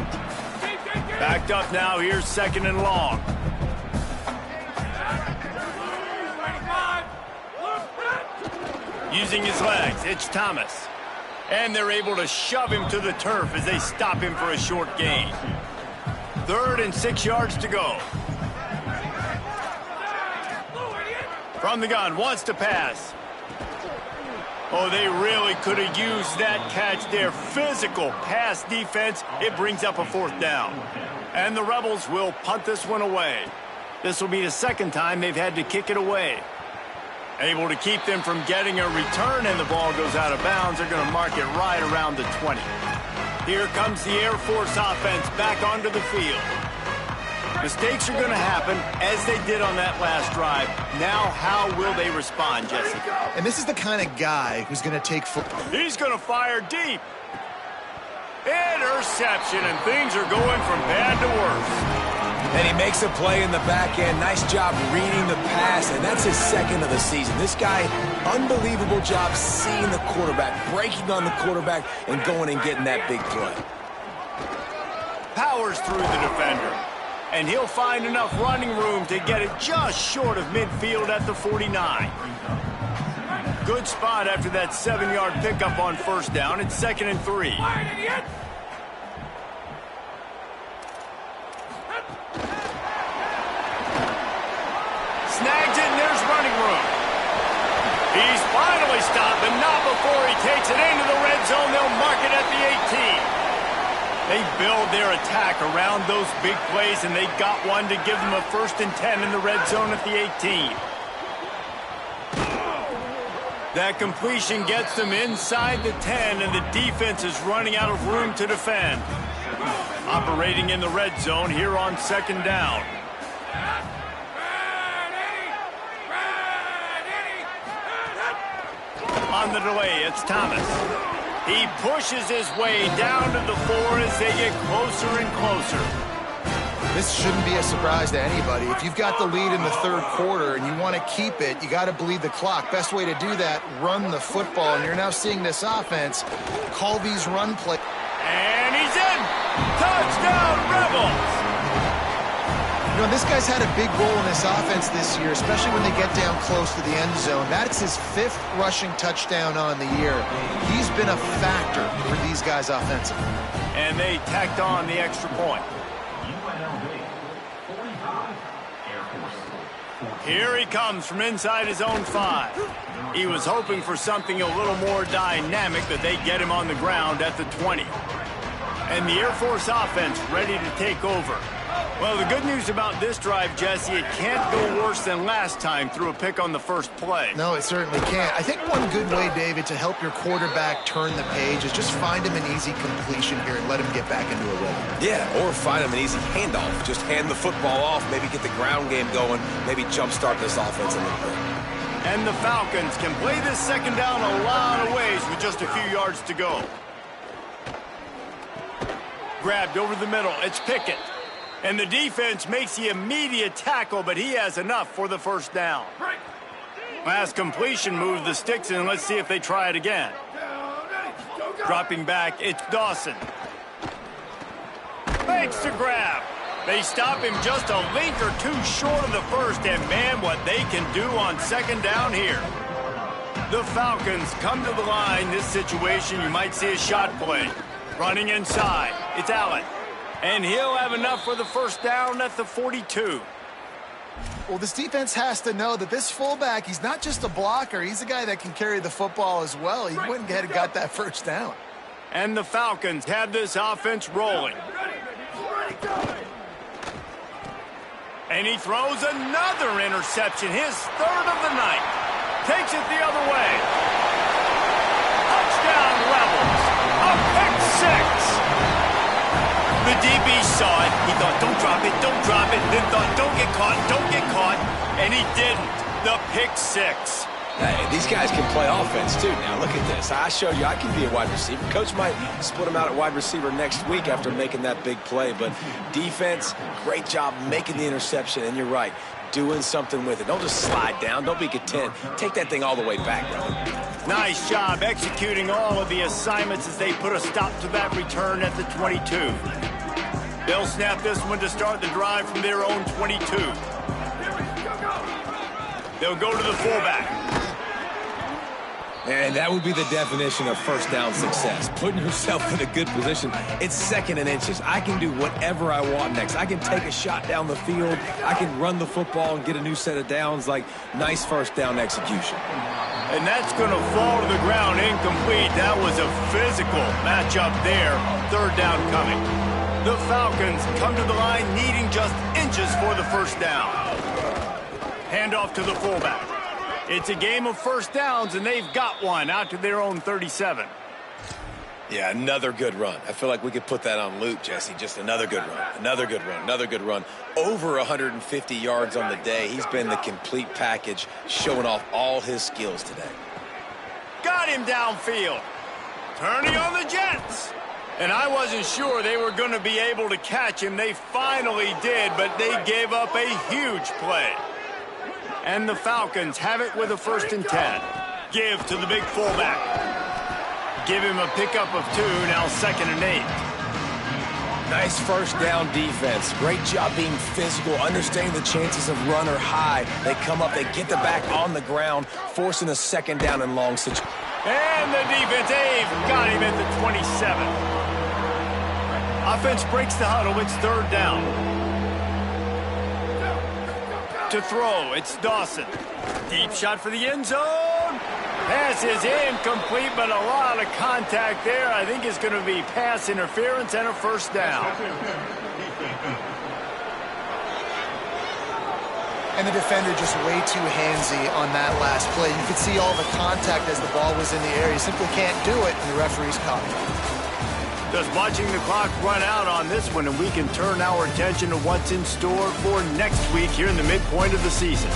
[SPEAKER 1] Backed up now. Here's 2nd and long. Using his legs, it's Thomas. And they're able to shove him to the turf as they stop him for a short gain. 3rd and 6 yards to go. From the gun, wants to pass. Oh, they really could have used that catch there. Physical pass defense. It brings up a 4th down. And the Rebels will punt this one away. This will be the 2nd time they've had to kick it away. Able to keep them from getting a return, and the ball goes out of bounds. They're going to mark it right around the 20. Here comes the Air Force offense back onto the field. Mistakes are going to happen, as they did on that last drive. Now, how will they respond, Jesse?
[SPEAKER 3] And this is the kind of guy who's going to take football.
[SPEAKER 1] He's going to fire deep. Interception, and things are going from bad to worse.
[SPEAKER 4] And he makes a play in the back end. Nice job reading the pass, and that's his 2nd of the season. This guy, unbelievable job seeing the quarterback, breaking on the quarterback, and going and getting that big play.
[SPEAKER 1] Powers through the defender, and he'll find enough running room to get it just short of midfield at the 49. Good spot after that 7-yard pickup on first down. It's 2nd and 3. Snags it, and there's running room. He's finally stopped, but not before he takes it into the red zone. They'll mark it at the 18. They build their attack around those big plays, and they got one to give them a 1st and 10 in the red zone at the 18. That completion gets them inside the 10, and the defense is running out of room to defend. Operating in the red zone here on 2nd down. On the delay, it's Thomas. He pushes his way down to the 4 as they get closer and closer.
[SPEAKER 3] This shouldn't be a surprise to anybody. If you've got the lead in the 3rd quarter and you want to keep it, you got to bleed the clock. Best way to do that, run the football. And you're now seeing this offense call these run plays.
[SPEAKER 1] And he's in! Touchdown, Rebels!
[SPEAKER 3] You know, this guy's had a big role in this offense this year, especially when they get down close to the end zone. That's his 5th rushing touchdown on the year. He's been a factor for these guys offensively.
[SPEAKER 1] And they tacked on the extra point. Here he comes from inside his own 5. He was hoping for something a little more dynamic, but they get him on the ground at the 20. And the Air Force offense ready to take over. Well, the good news about this drive, Jesse, it can't go worse than last time through a pick on the first play.
[SPEAKER 3] No, it certainly can't. I think one good way, David, to help your quarterback turn the page is just find him an easy completion here and let him get back into a rhythm.
[SPEAKER 4] Yeah, or find him an easy handoff. Just hand the football off, maybe get the ground game going, maybe jumpstart this offense a little bit.
[SPEAKER 1] And the Falcons can play this 2nd down a lot of ways with just a few yards to go. Grabbed over the middle. It's Pickett. And the defense makes the immediate tackle, but he has enough for the 1st down. Last completion moved the sticks in. Let's see if they try it again. Dropping back, it's Dawson. Makes the grab. They stop him just a link or 2 short of the 1st, and man, what they can do on 2nd down here. The Falcons come to the line. This situation, you might see a shot play. Running inside, it's Allen. And he'll have enough for the 1st down at the 42.
[SPEAKER 3] Well, this defense has to know that this fullback, he's not just a blocker. He's a guy that can carry the football as well. He went ahead and got that 1st down.
[SPEAKER 1] And the Falcons have this offense rolling. And he throws another interception, his third of the night. Takes it the other way. Touchdown Rebels. A pick six. The DB saw it. He thought, don't drop it, don't drop it. Then thought, don't get caught, don't get caught. And he didn't. The pick six.
[SPEAKER 4] Hey, these guys can play offense, too. Now, look at this. I showed you I can be a wide receiver. Coach might split him out at wide receiver next week after making that big play. But defense, great job making the interception. And you're right, doing something with it. Don't just slide down. Don't be content. Take that thing all the way back, brother.
[SPEAKER 1] Nice job executing all of the assignments as they put a stop to that return at the 22. They'll snap this one to start the drive from their own 22. They'll go to the fullback.
[SPEAKER 4] And that would be the definition of first down success. Putting yourself in a good position. It's second and inches. I can do whatever I want next. I can take a shot down the field. I can run the football and get a new set of downs. Like, nice first down execution.
[SPEAKER 1] And that's going to fall to the ground incomplete. That was a physical matchup there. Third down coming. The Falcons come to the line needing just inches for the first down. Handoff to the fullback. It's a game of first downs, and they've got one out to their own 37.
[SPEAKER 4] Yeah, another good run. I feel like we could put that on loop, Jesse. Just another good run, another good run, another good run. Over 150 yards on the day. He's been the complete package, showing off all his skills today.
[SPEAKER 1] Got him downfield. Turning on the Jets. And I wasn't sure they were going to be able to catch him. They finally did, but they gave up a huge play. And the Falcons have it with a 1st and 10. Give to the big fullback. Give him a pickup of 2, now 2nd and 8.
[SPEAKER 4] Nice first down defense. Great job being physical, understanding the chances of run or high. They come up, they get the back on the ground, forcing a 2nd down and long situation.
[SPEAKER 1] And the defense, they've got him at the 27. Offense breaks the huddle, it's 3rd down. To throw, it's Dawson. Deep shot for the end zone. Pass is incomplete, but a lot of contact there. I think it's going to be pass interference and a 1st down.
[SPEAKER 3] And the defender just way too handsy on that last play. You could see all the contact as the ball was in the air. He simply can't do it, and the referee's caught it.
[SPEAKER 1] Just watching the clock run out on this one, and we can turn our attention to what's in store for next week here in the midpoint of the season.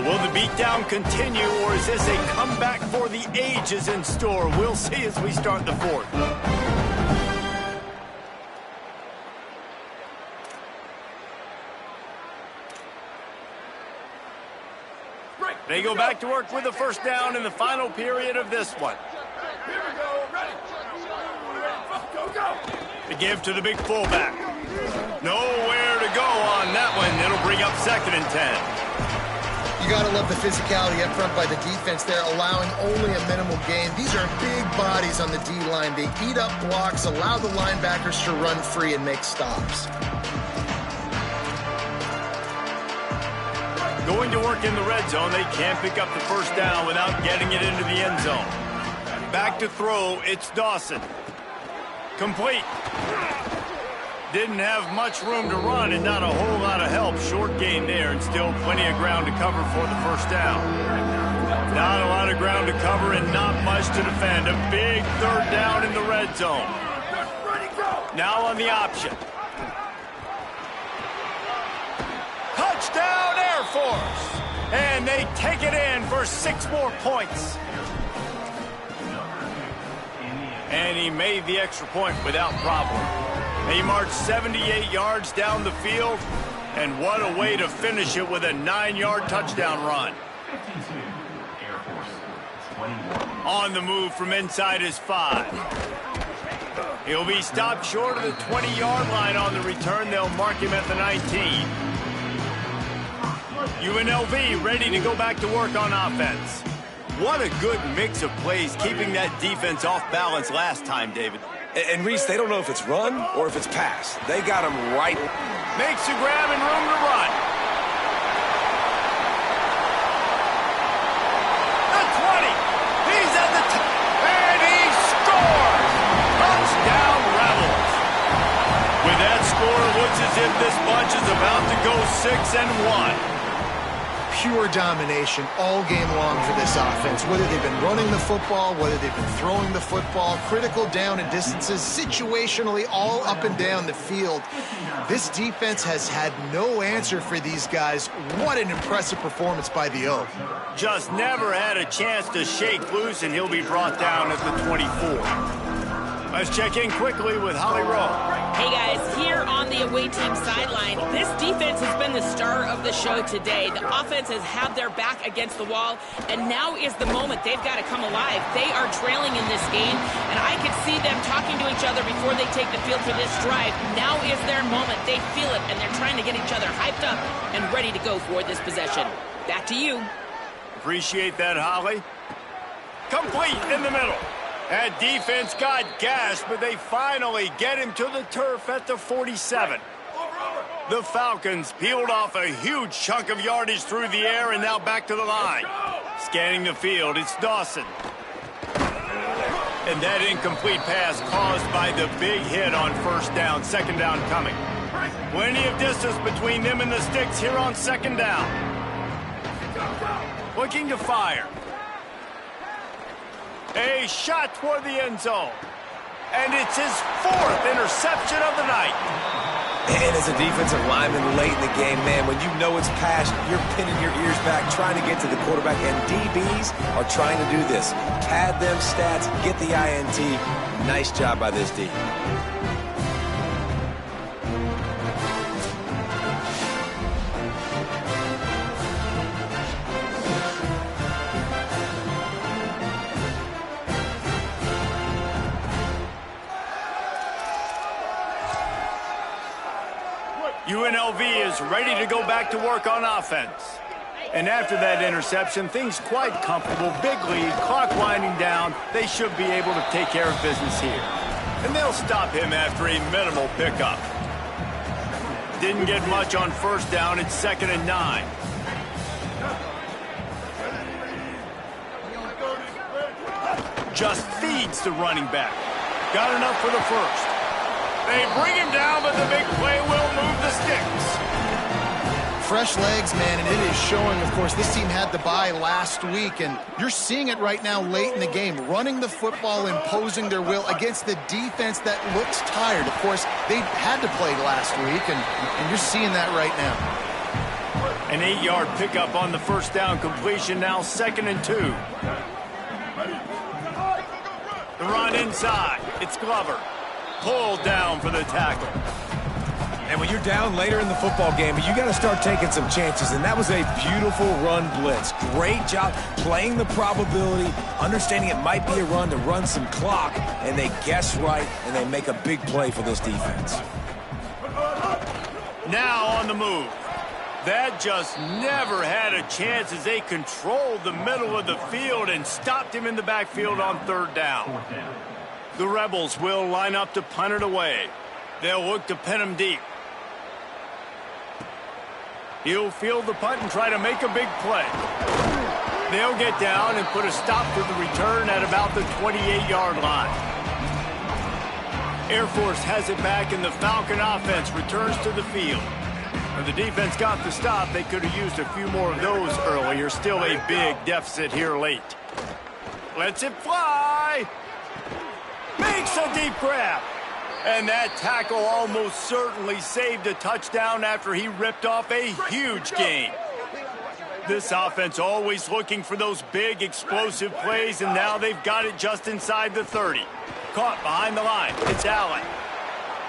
[SPEAKER 1] Will the beatdown continue, or is this a comeback for the ages in store? We'll see as we start the 4th. They go back to work with the 1st down in the final period of this one.
[SPEAKER 5] Here we go. Ready. Go, go.
[SPEAKER 1] The give to the big fullback. Nowhere to go on that one. It'll bring up 2nd and 10.
[SPEAKER 3] You got to love the physicality up front by the defense there, allowing only a minimal gain. These are big bodies on the D-line. They eat up blocks, allow the linebackers to run free and make stops.
[SPEAKER 1] Going to work in the red zone, they can't pick up the 1st down without getting it into the end zone. Back to throw, it's Dawson. Complete. Didn't have much room to run and not a whole lot of help. Short gain there and still plenty of ground to cover for the 1st down. Not a lot of ground to cover and not much to defend. A big 3rd down in the red zone. Now on the option. Touchdown Air Force! And they take it in for 6 more points. And he made the extra point without problem. He marched 78 yards down the field, and what a way to finish it with a 9-yard touchdown run. On the move from inside his 5. He'll be stopped short of the 20-yard line on the return. They'll mark him at the 19. UNLV ready to go back to work on offense. What a good mix of plays, keeping that defense off balance last time, David.
[SPEAKER 4] And Reese, they don't know if it's run or if it's pass. They got him right.
[SPEAKER 1] Makes a grab and room to run. The 20. He's at the top. And he scores. Touchdown, Rebels. With that score, it looks as if this bunch is about to go 6-1.
[SPEAKER 3] Pure domination all game long for this offense. Whether they've been running the football, whether they've been throwing the football, critical down and distances, situationally all up and down the field. This defense has had no answer for these guys. What an impressive performance by the O.
[SPEAKER 1] Just never had a chance to shake loose, and he'll be brought down at the 24. Let's check in quickly with Holly Rowe.
[SPEAKER 2] Hey guys, here on the away team sideline, this defense has been the star of the show today. The offense has had their back against the wall, and now is the moment they've got to come alive. They are trailing in this game, and I could see them talking to each other before they take the field for this drive. Now is their moment. They feel it, and they're trying to get each other hyped up and ready to go for this possession. Back to you.
[SPEAKER 1] Appreciate that, Holly. Complete in the middle. That defense got gassed, but they finally get him to the turf at the 47. The Falcons peeled off a huge chunk of yardage through the air and now back to the line. Scanning the field, it's Dawson. And that incomplete pass caused by the big hit on first down, second down coming. Plenty of distance between them and the sticks here on second down. Looking to fire. A shot toward the end zone. And it's his 4th interception of the night.
[SPEAKER 4] And as a defensive lineman late in the game, man, when you know it's past, you're pinning your ears back, trying to get to the quarterback. And DBs are trying to do this. Pad them stats, get the INT. Nice job by this D.
[SPEAKER 1] UNLV is ready to go back to work on offense. And after that interception, things quite comfortable. Big lead, clock winding down. They should be able to take care of business here. And they'll stop him after a minimal pickup. Didn't get much on first down. It's 2nd and 9. Just feeds the running back. Got enough for the first. They bring him down, but the big play will move the sticks.
[SPEAKER 3] Fresh legs, man, and it is showing, of course, this team had the bye last week, and you're seeing it right now late in the game, running the football, imposing their will against the defense that looks tired. Of course, they had to play last week, and you're seeing that right now.
[SPEAKER 1] An 8-yard pickup on the first down completion, now 2nd and 2. The run inside. It's Glover. Pulled down for the tackle.
[SPEAKER 4] And when you're down later in the football game, you got to start taking some chances. And that was a beautiful run blitz. Great job playing the probability, understanding it might be a run to run some clock. And they guess right, and they make a big play for this defense.
[SPEAKER 1] Now on the move. That just never had a chance as they controlled the middle of the field and stopped him in the backfield on 3rd down. The Rebels will line up to punt it away. They'll look to pin him deep. He'll field the punt and try to make a big play. They'll get down and put a stop to the return at about the 28-yard line. Air Force has it back, and the Falcon offense returns to the field. When the defense got the stop, they could have used a few more of those earlier. Still a big deficit here late. Lets it fly. Makes a deep grab. And that tackle almost certainly saved a touchdown after he ripped off a huge gain. This offense always looking for those big explosive plays, and now they've got it just inside the 30. Caught behind the line. It's Allen.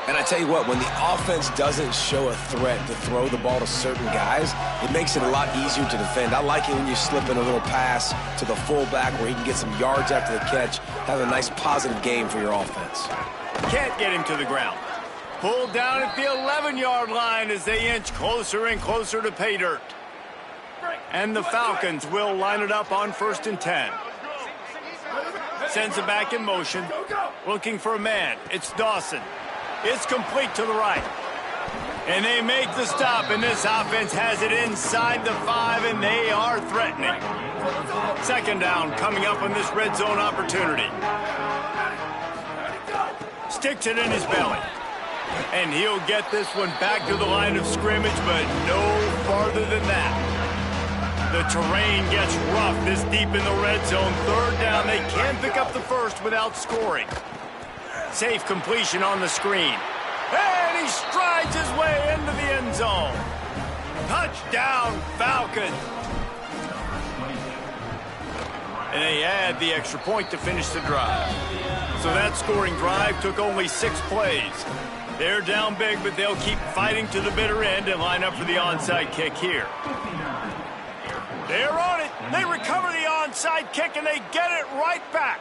[SPEAKER 4] And I tell you what, when the offense doesn't show a threat to throw the ball to certain guys, it makes it a lot easier to defend. I like it when you slip in a little pass to the fullback where he can get some yards after the catch, have a nice positive game for your offense.
[SPEAKER 1] Can't get him to the ground. Pulled down at the 11-yard line as they inch closer and closer to pay dirt. And the Falcons will line it up on 1st and 10. Sends it back in motion. Looking for a man. It's Dawson. It's complete to the right. And they make the stop, and this offense has it inside the 5, and they are threatening. 2nd down coming up on this red zone opportunity. Sticks it in his belly. And he'll get this one back to the line of scrimmage, but no farther than that. The terrain gets rough this deep in the red zone. 3rd down. They can pick up the first without scoring. Safe completion on the screen. And he strides his way into the end zone. Touchdown, Falcons. And they add the extra point to finish the drive. So that scoring drive took only 6 plays. They're down big, but they'll keep fighting to the bitter end and line up for the onside kick here. They're on it. They recover the onside kick, and they get it right back.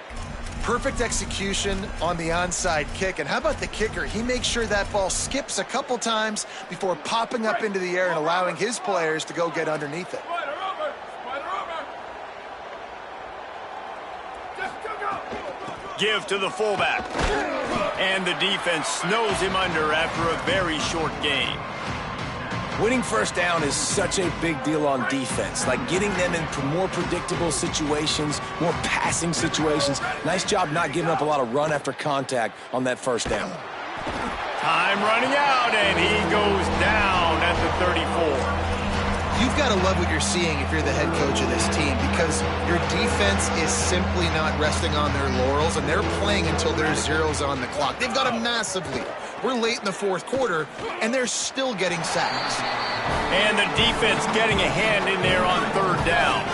[SPEAKER 3] Perfect execution on the onside kick. And how about the kicker? He makes sure that ball skips a couple times before popping up into the air and allowing his players to go get underneath it.
[SPEAKER 1] Give to the fullback. And the defense snows him under after a very short gain.
[SPEAKER 4] Winning 1st down is such a big deal on defense, like getting them in more predictable situations, more passing situations. Nice job not giving up a lot of run after contact on that 1st down.
[SPEAKER 1] Time running out, and he goes down at the 34.
[SPEAKER 3] You've got to love what you're seeing if you're the head coach of this team, because your defense is simply not resting on their laurels, and they're playing until there's zeros on the clock. They've got a massive lead. We're late in the 4th quarter, and they're still getting sacks.
[SPEAKER 1] And the defense getting a hand in there on 3rd down.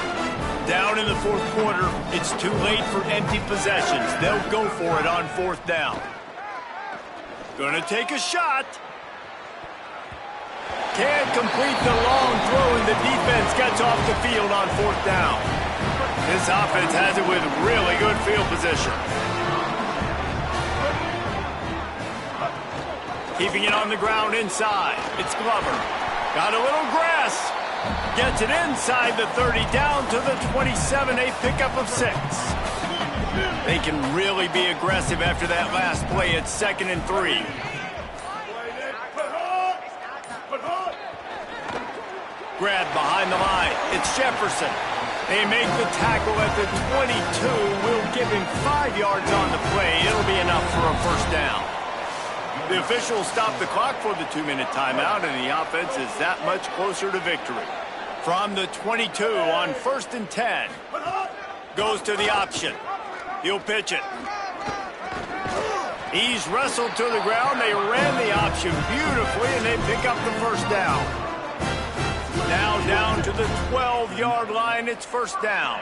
[SPEAKER 1] Down in the 4th quarter, it's too late for empty possessions. They'll go for it on 4th down. Gonna take a shot. Can't complete the long throw, and the defense gets off the field on 4th down. This offense has it with really good field position. Keeping it on the ground inside. It's Glover. Got a little grass. Gets it inside the 30, down to the 27, a pickup of 6. They can really be aggressive after that last play. It's 2nd and 3. Grab behind the line. It's Jefferson. They make the tackle at the 22. Will give him 5 yards on the play. It'll be enough for a 1st down. The officials stop the clock for the 2-minute timeout, and the offense is that much closer to victory. From the 22 on 1st and 10. Goes to the option. He'll pitch it. He's wrestled to the ground. They ran the option beautifully, and they pick up the 1st down. Now down to the 12-yard line. It's 1st down.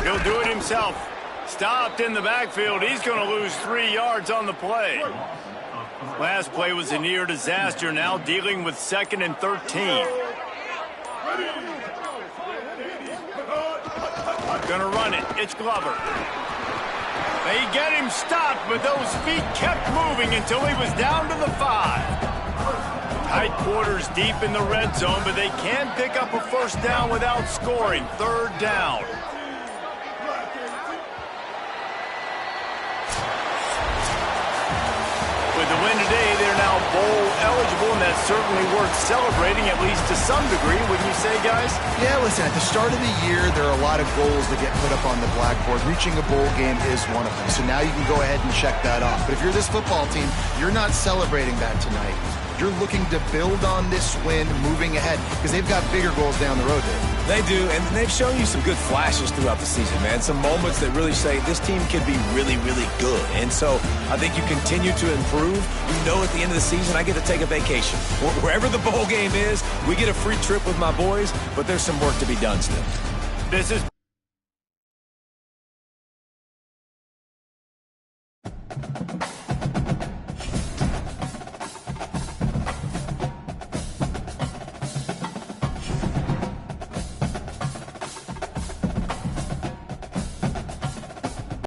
[SPEAKER 1] He'll do it himself. Stopped in the backfield. He's going to lose 3 yards on the play. Last play was a near disaster. Now dealing with 2nd and 13. Gonna run it. It's Glover. They get him stopped, but those feet kept moving until he was down to the 5. Tight quarters deep in the red zone, but they can pick up a 1st down without scoring. 3rd down. With the win today, they're now bowl eligible, and that's certainly worth celebrating, at least to some degree, wouldn't you say, guys?
[SPEAKER 3] Yeah, listen, at the start of the year, there are a lot of goals that get put up on the blackboard. Reaching a bowl game is one of them. So now you can go ahead and check that off. But if you're this football team, you're not celebrating that tonight. You're looking to build on this win moving ahead, because they've got bigger goals down the road there.
[SPEAKER 4] They do, and they've shown you some good flashes throughout the season, man. Some moments that really say this team could be really, really good. And so I think you continue to improve. You know, at the end of the season, I get to take a vacation. Wherever the bowl game is, we get a free trip with my boys, but there's some work to be done still.
[SPEAKER 1] This is